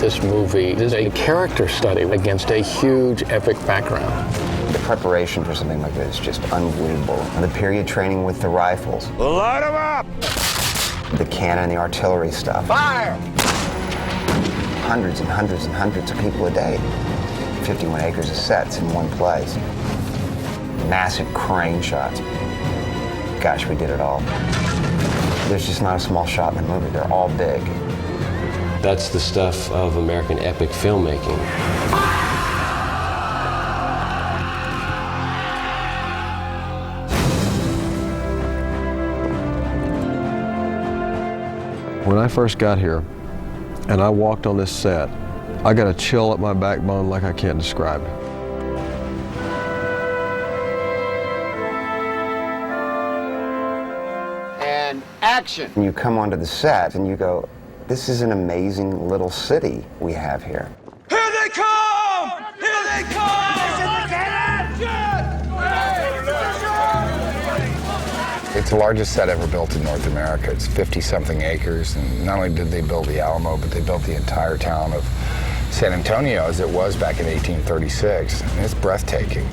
this movie is a character study against a huge epic background. The preparation for something like this is just unbelievable. And the period training with the rifles. Light 'em up! The cannon and the artillery stuff. Fire! Hundreds and hundreds and hundreds of people a day. 51 acres of sets in one place. Massive crane shots. Gosh, we did it all. There's just not a small shot in the movie. They're all big. That's the stuff of American epic filmmaking. When I first got here and I walked on this set, I got a chill up my backbone like I can't describe. And action! And you come onto the set and you go, this is an amazing little city we have here. Here they come! Here they come! It's the largest set ever built in North America. It's 50-something acres, and not only did they build the Alamo, but they built the entire town of San Antonio as it was back in 1836. And it's breathtaking.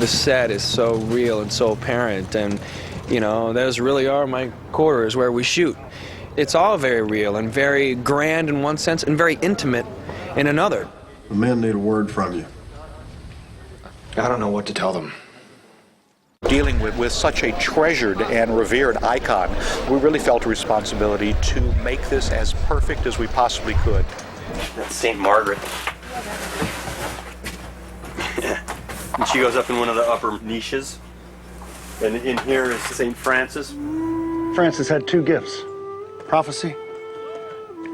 The set is so real and so apparent, and you know, those really are my quarters where we shoot. It's all very real and very grand in one sense and very intimate in another. The men need a word from you. I don't know what to tell them. Dealing with such a treasured and revered icon, we really felt a responsibility to make this as perfect as we possibly could. That's St. Margaret. And she goes up in one of the upper niches. And in here is St. Francis. Francis had two gifts, prophecy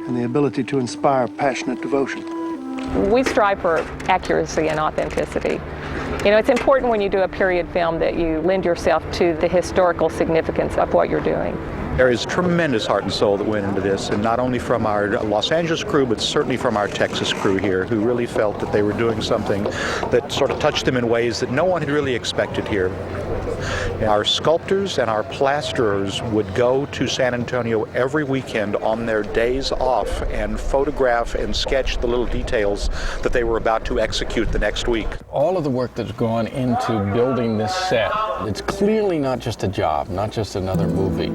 and the ability to inspire passionate devotion. We strive for accuracy and authenticity. You know, it's important when you do a period film that you lend yourself to the historical significance of what you're doing. There is tremendous heart and soul that went into this, and not only from our Los Angeles crew, but certainly from our Texas crew here, who really felt that they were doing something that sort of touched them in ways that no one had really expected here. Our sculptors and our plasterers would go to San Antonio every weekend on their days off and photograph and sketch the little details that they were about to execute the next week. All of the work that's gone into building this set, it's clearly not just a job, not just another movie.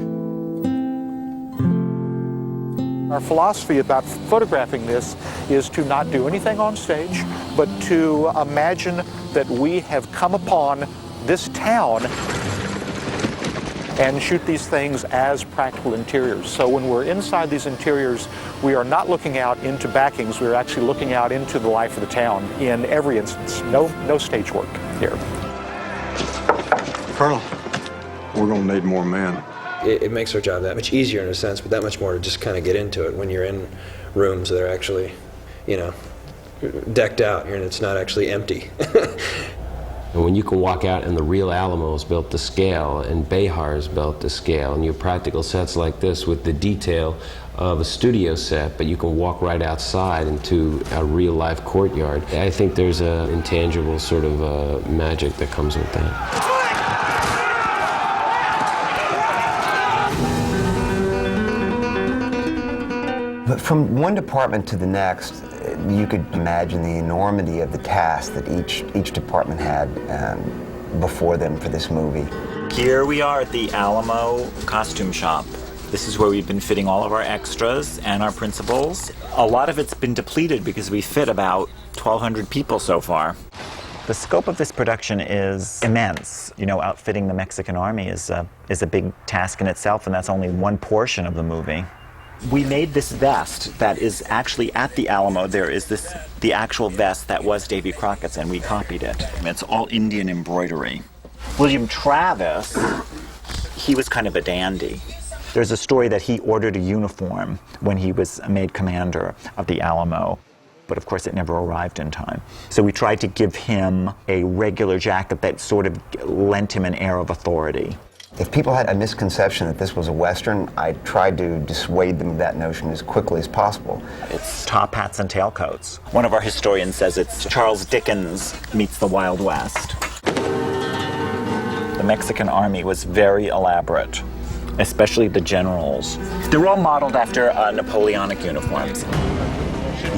Our philosophy about photographing this is to not do anything on stage, but to imagine that we have come upon this town and shoot these things as practical interiors. So when we're inside these interiors, we are not looking out into backings, we're actually looking out into the life of the town in every instance. No stage work here. Colonel, we're gonna need more men. It makes our job that much easier in a sense, but that much more to just kind of get into it when you're in rooms that are actually, you know, decked out and it's not actually empty. And when you can walk out and the real Alamo is built to scale and Behar is built to scale, and you have practical sets like this with the detail of a studio set, but you can walk right outside into a real life courtyard, I think there's an intangible sort of magic that comes with that. But from one department to the next, you could imagine the enormity of the task that each department had before them for this movie. Here we are at the Alamo costume shop. This is where we've been fitting all of our extras and our principals. A lot of it's been depleted because we fit about 1,200 people so far. The scope of this production is immense. You know, outfitting the Mexican army is a big task in itself, and that's only one portion of the movie. We made this vest that is actually at the Alamo. There is the actual vest that was Davy Crockett's, and we copied it. It's all Indian embroidery. William Travis, he was kind of a dandy. There's a story that he ordered a uniform when he was made commander of the Alamo, but of course it never arrived in time. So we tried to give him a regular jacket that sort of lent him an air of authority. If people had a misconception that this was a Western, I tried to dissuade them of that notion as quickly as possible. It's top hats and tailcoats. One of our historians says it's Charles Dickens meets the Wild West. The Mexican army was very elaborate, especially the generals. They were all modeled after Napoleonic uniforms.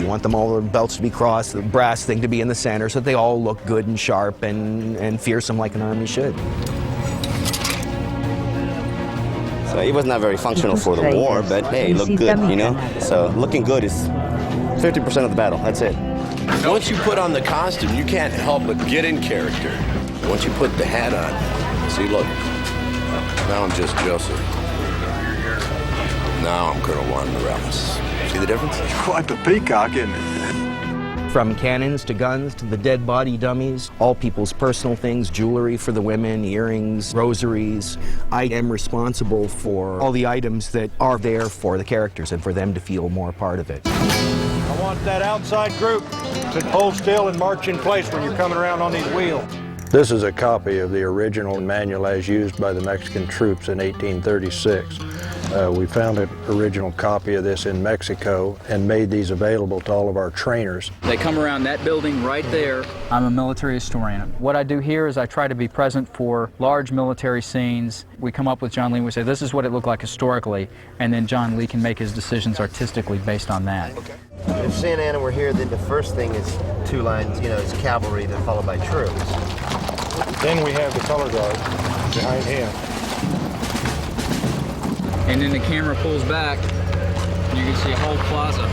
You want them all the belts to be crossed, the brass thing to be in the center, so that they all look good and sharp and fearsome like an army should. So it was not very functional for the war, but hey, it looked good, you know? So looking good is 50% of the battle, that's it. Once you put on the costume, you can't help but get in character. Once you put the hat on, see, look, now I'm just Joseph. Now I'm Colonel Juan Morales. See the difference? It's quite the peacock, isn't it? From cannons to guns to the dead body dummies, all people's personal things, jewelry for the women, earrings, rosaries. I am responsible for all the items that are there for the characters and for them to feel more a part of it. I want that outside group to hold still and march in place when you're coming around on these wheels. This is a copy of the original manual as used by the Mexican troops in 1836. We found an original copy of this in Mexico and made these available to all of our trainers. They come around that building right there. I'm a military historian. What I do here is I try to be present for large military scenes. We come up with John Lee and we say, this is what it looked like historically, and then John Lee can make his decisions artistically based on that. If Santa Anna were here, then the first thing is 2 lines, you know, is cavalry, then followed by troops. Then we have the color guard behind him. And then the camera pulls back, and you can see a whole plaza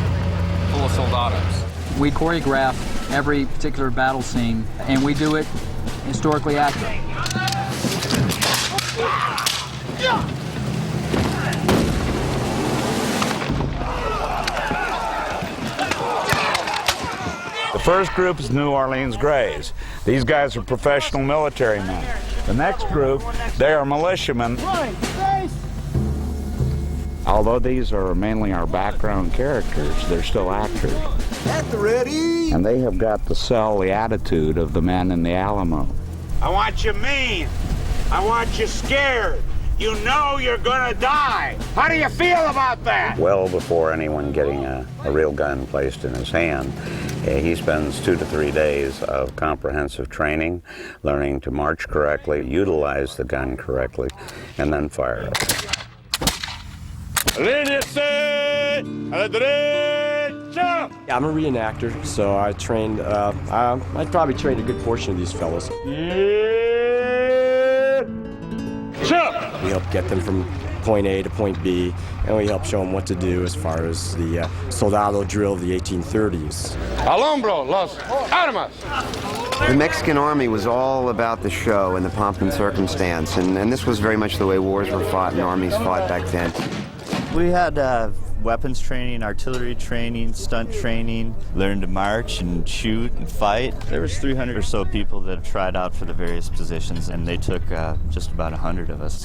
full of soldados. We choreograph every particular battle scene, and we do it historically accurate. The first group is New Orleans Grays. These guys are professional military men. The next group, they are militiamen. Although these are mainly our background characters, they're still actors. At the ready! And they have got to sell the attitude of the men in the Alamo. I want you mean. I want you scared. You know you're gonna die. How do you feel about that? Well before anyone getting a real gun placed in his hand, he spends 2 to 3 days of comprehensive training, learning to march correctly, utilize the gun correctly, and then fire it. I'm a reenactor, so I trained, I probably trained a good portion of these fellows. We help get them from point A to point B, and we help show them what to do as far as the soldado drill of the 1830s. Alambro, los armas! The Mexican army was all about the show and the pomp and circumstance, and this was very much the way wars were fought and armies fought back then. We had weapons training, artillery training, stunt training, learned to march and shoot and fight. There was 300 or so people that tried out for the various positions, and they took just about 100 of us.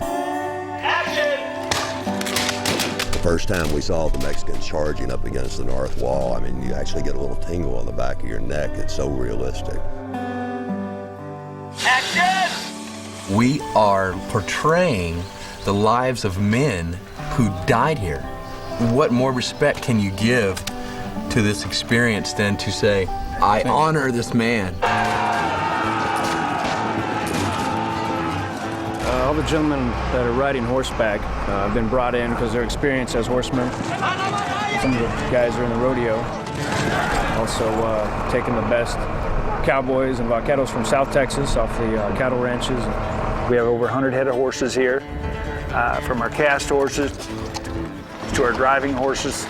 The first time we saw the Mexicans charging up against the north wall, I mean, you actually get a little tingle on the back of your neck. It's so realistic. Action! We are portraying the lives of men who died here. What more respect can you give to this experience than to say, I honor this man? All the gentlemen that are riding horseback have been brought in because they're experienced as horsemen. Some of the guys are in the rodeo. Also taking the best cowboys and vaqueros from South Texas off the cattle ranches. We have over 100 head of horses here, from our cast horses to our driving horses.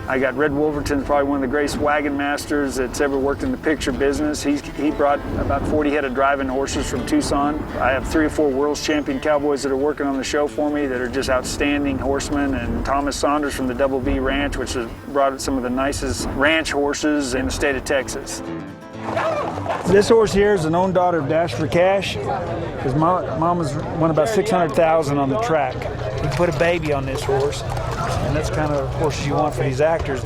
I got Red Wolverton, probably one of the greatest wagon masters that's ever worked in the picture business. He brought about 40 head of driving horses from Tucson. I have 3 or 4 world's champion cowboys that are working on the show for me that are just outstanding horsemen. And Thomas Saunders from the Double B Ranch, which has brought some of the nicest ranch horses in the state of Texas. This horse here is an own daughter of Dash for Cash. His mama's won about 600,000 on the track. We put a baby on this horse, and that's kind of horses you want for these actors.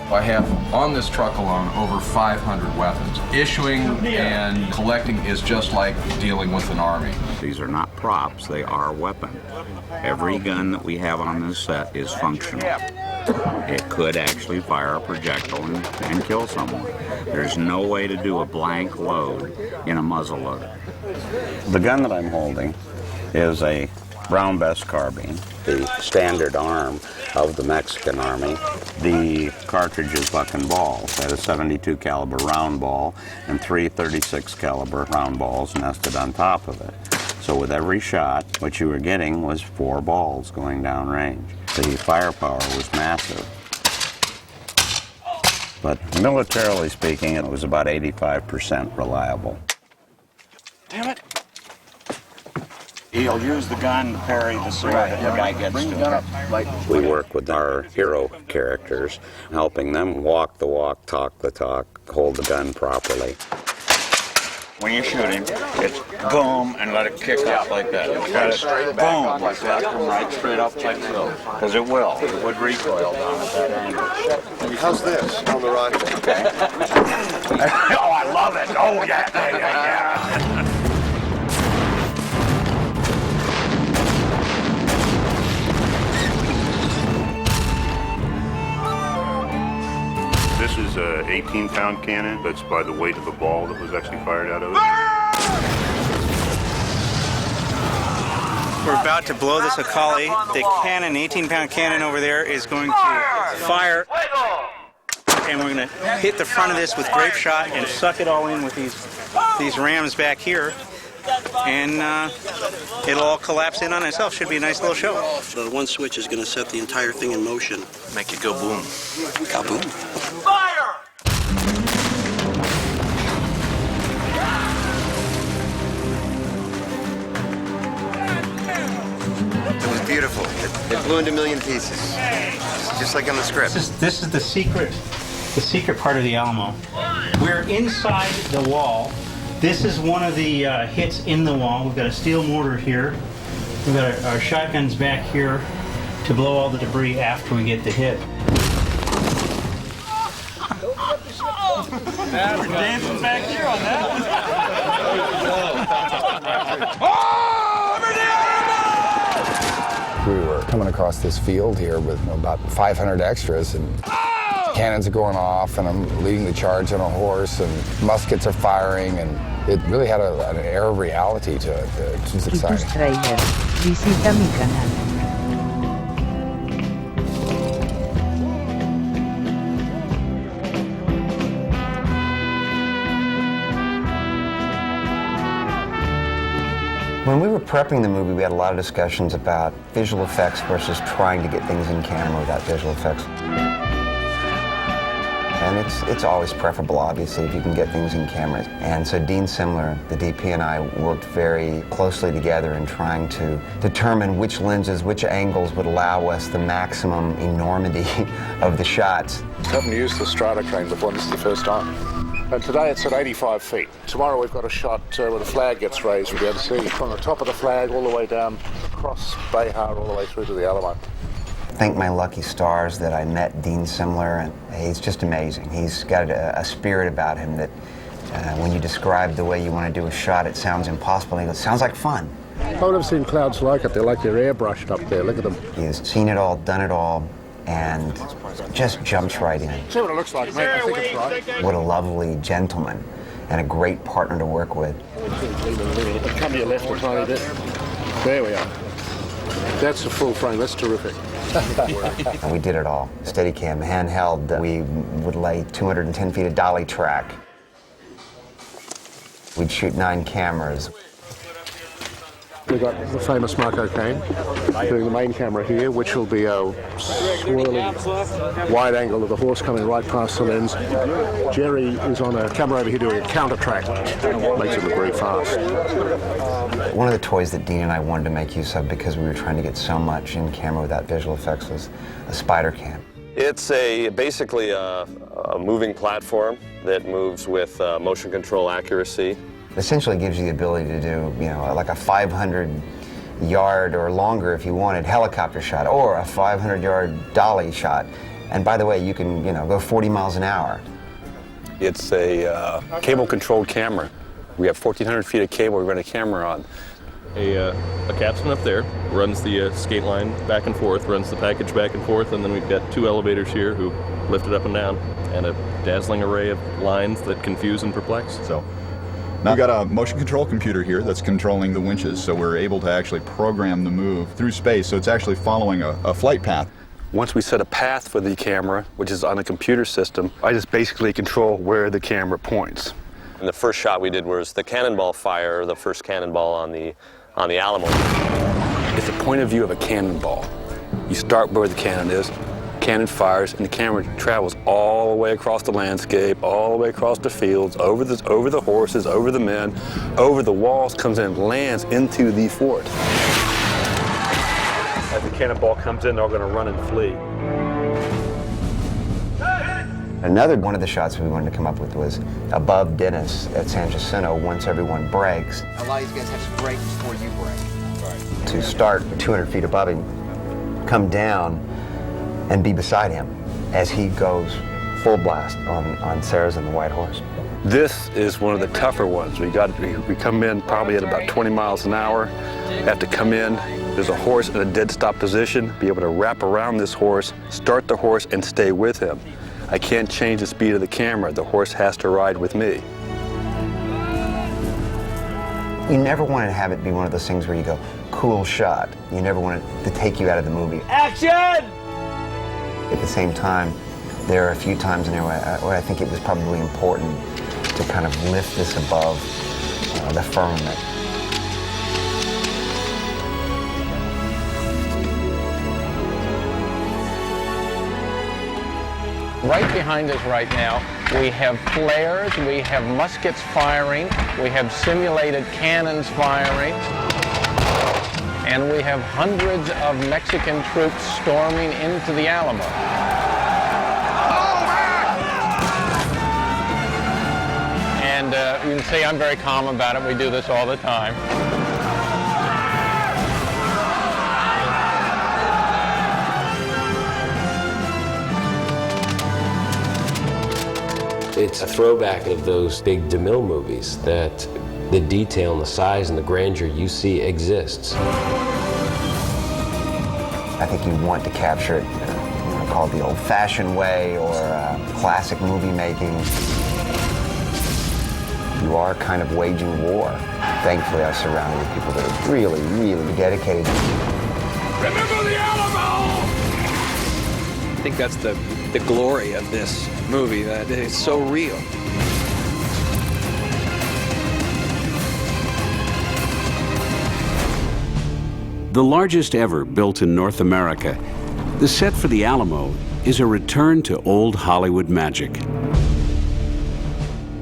I have on this truck alone over 500 weapons. Issuing and collecting is just like dealing with an army. These are not props, they are weapons. Every gun that we have on this set is functional. It could actually fire a projectile and kill someone. There's no way to do a blank load in a muzzle loader. The gun that I'm holding is a Brown Bess carbine, the standard arm of the Mexican Army. The cartridge is buck and balls. That is 72 caliber round ball and 3 36 caliber round balls nested on top of it. So with every shot, what you were getting was 4 balls going down range. The firepower was massive. But militarily speaking, it was about 85% reliable. Damn it! He'll use the gun to parry the sword if the guy gets to it. We work with our hero characters, helping them walk the walk, talk the talk, hold the gun properly. When you shoot him, it's boom and let it kick up like that. You got it boom like that, come right straight up like so. Because it will. It would recoil down at that angle. How's this on the right? Okay. Oh, I love it. Oh, yeah. This is an 18-pound cannon. That's by the weight of the ball that was actually fired out of it. We're about to blow this Akali. The cannon, 18-pound cannon over there, is going to fire. And we're going to hit the front of this with grape shot and suck it all in with these rams back here. And it'll all collapse in on itself. Should be a nice little show. The one switch is going to set the entire thing in motion. Make it go boom. Kaboom. Fire! It was beautiful. It blew into a million pieces, just like on the script. This is the secret part of the Alamo. We're inside the wall. This is one of the hits in the wall. We've got a steel mortar here. We've got our shotguns back here to blow all the debris after we get the hit. We're dancing back here on that one. We were coming across this field here with about 500 extras, and cannons are going off, and I'm leading the charge on a horse, and muskets are firing, and it really had an air of reality to it. It was exciting. Tráiler. Visita mi canal. When we were prepping the movie, we had a lot of discussions about visual effects versus trying to get things in camera without visual effects. And it's always preferable, obviously, if you can get things in camera. And so Dean Simler, the DP, and I worked very closely together in trying to determine which lenses, which angles would allow us the maximum enormity of the shots. Haven't used the strata crane before. This is the first time. And today it's at 85 feet. Tomorrow we've got a shot where the flag gets raised. We'll be able to see from the top of the flag all the way down across Behar all the way through to the Alamo. Thank my lucky stars that I met Dean Simler, and he's just amazing. He's got a spirit about him that when you describe the way you want to do a shot, it sounds impossible. He goes, sounds like fun. I've never seen clouds like it. They're like they're airbrushed up there. Look at them. He's seen it all, done it all, and just jumps right in. See what it looks like, mate. I think it's right. What a lovely gentleman and a great partner to work with. Come to your left a tiny bit. There we are. That's a full frame. That's terrific. And we did it all. Steadicam, handheld. We would lay 210 feet of dolly track. We'd shoot 9 cameras. We've got the famous Marco Kane doing the main camera here, which will be a swirling wide angle of the horse coming right past the lens. Jerry is on a camera over here doing a counter track. Makes it look very fast. One of the toys that Dean and I wanted to make use of, because we were trying to get so much in camera without visual effects, was a spider cam. It's basically a moving platform that moves with motion control accuracy. Essentially gives you the ability to do, like a 500-yard or longer, if you wanted, helicopter shot, or a 500-yard dolly shot. And by the way, you can, go 40 miles an hour. It's a cable-controlled camera. We have 1,400 feet of cable we run a camera on. a capstan up there, runs the skate line back and forth, runs the package back and forth, and then we've got 2 elevators here who lift it up and down, and a dazzling array of lines that confuse and perplex. So we've got a motion control computer here that's controlling the winches, so we're able to actually program the move through space, so it's actually following a flight path. Once we set a path for the camera, which is on a computer system, I just basically control where the camera points. And the first shot we did was the cannonball fire, the first cannonball on the Alamo. It's the point of view of a cannonball. You start where the cannon is, cannon fires, and the camera travels all the way across the landscape, all the way across the fields, over the horses, over the men, over the walls, comes in, lands into the fort. As the cannonball comes in, they're going to run and flee. Another one of the shots we wanted to come up with was above Dennis at San Jacinto once everyone breaks. A lot of these guys have to break before you break. Right. To start 200 feet above him, come down, and be beside him as he goes full blast on Sarah's and the White Horse. This is one of the tougher ones. We come in probably at about 20 miles an hour. Have to come in. There's a horse in a dead stop position. Be able to wrap around this horse, start the horse, and stay with him. I can't change the speed of the camera. The horse has to ride with me. You never wanted to have it be one of those things where you go, cool shot. You never wanted to take you out of the movie. Action! At the same time, there are a few times in there where I think it was probably important to kind of lift this above the firmament. Right behind us right now, we have flares, we have muskets firing, we have simulated cannons firing, and we have hundreds of Mexican troops storming into the Alamo. And you can see I'm very calm about it. We do this all the time. It's a throwback of those big DeMille movies, that the detail and the size and the grandeur you see exists. I think you want to capture it, you want to call it the old-fashioned way or classic movie making. You are kind of waging war. Thankfully, I was surrounded with people that are really, really dedicated. Remember the Alamo! I think that's the glory of this movie, that it's so real. The largest ever built in North America, the set for the Alamo is a return to old Hollywood magic.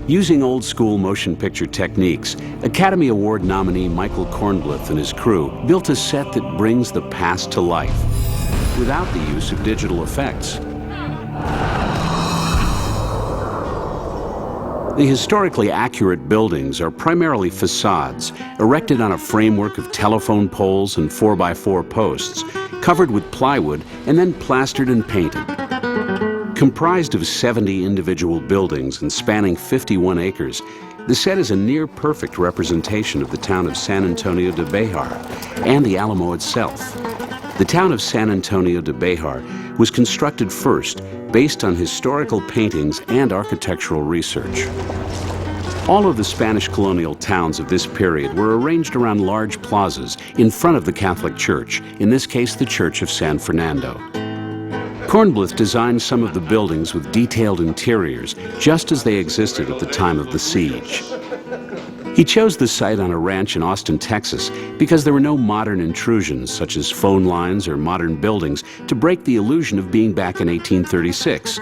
Using old-school motion picture techniques, Academy Award nominee Michael Kornbluth and his crew built a set that brings the past to life without the use of digital effects. The historically accurate buildings are primarily facades, erected on a framework of telephone poles and 4x4 posts, covered with plywood and then plastered and painted. Comprised of 70 individual buildings and spanning 51 acres, the set is a near-perfect representation of the town of San Antonio de Bejar and the Alamo itself. The town of San Antonio de Bejar was constructed first based on historical paintings and architectural research. All of the Spanish colonial towns of this period were arranged around large plazas in front of the Catholic Church, in this case the Church of San Fernando. Kornbluth designed some of the buildings with detailed interiors, just as they existed at the time of the siege. He chose the site on a ranch in Austin, Texas, because there were no modern intrusions such as phone lines or modern buildings to break the illusion of being back in 1836.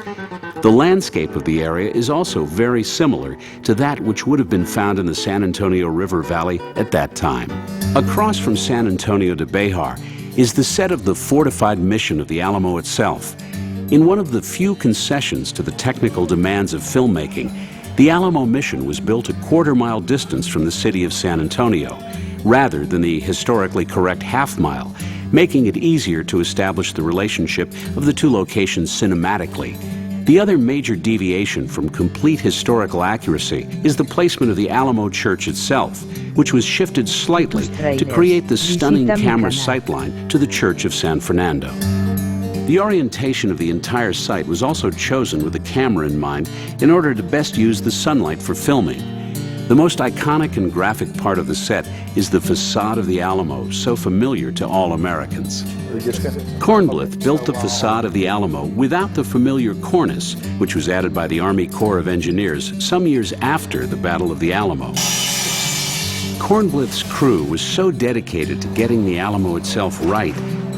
The landscape of the area is also very similar to that which would have been found in the San Antonio River Valley at that time. Across from San Antonio de Bejar is the set of the fortified mission of the Alamo itself. In one of the few concessions to the technical demands of filmmaking, the Alamo mission was built a quarter-mile distance from the city of San Antonio, rather than the historically correct half-mile, making it easier to establish the relationship of the two locations cinematically. The other major deviation from complete historical accuracy is the placement of the Alamo Church itself, which was shifted slightly to create the stunning camera sightline to the Church of San Fernando. The orientation of the entire site was also chosen with the camera in mind in order to best use the sunlight for filming. The most iconic and graphic part of the set is the facade of the Alamo, so familiar to all Americans. Kornblith built the facade of the Alamo without the familiar cornice, which was added by the Army Corps of Engineers some years after the Battle of the Alamo. Kornblith's crew was so dedicated to getting the Alamo itself right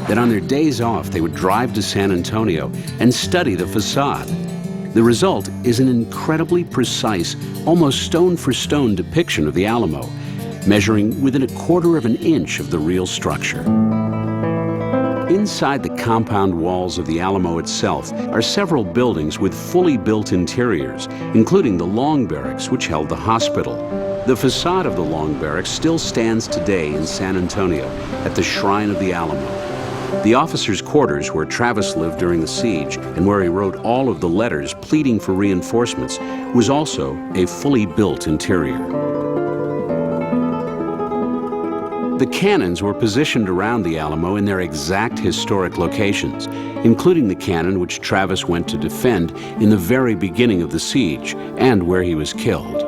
that on their days off they would drive to San Antonio and study the facade. The result is an incredibly precise, almost stone-for-stone depiction of the Alamo, measuring within 1/4 of an inch of the real structure. Inside the compound walls of the Alamo itself are several buildings with fully built interiors, including the Long Barracks, which held the hospital. The facade of the Long Barracks still stands today in San Antonio at the Shrine of the Alamo. The officers' quarters where Travis lived during the siege and where he wrote all of the letters pleading for reinforcements was also a fully built interior. The cannons were positioned around the Alamo in their exact historic locations, including the cannon which Travis went to defend in the very beginning of the siege and where he was killed.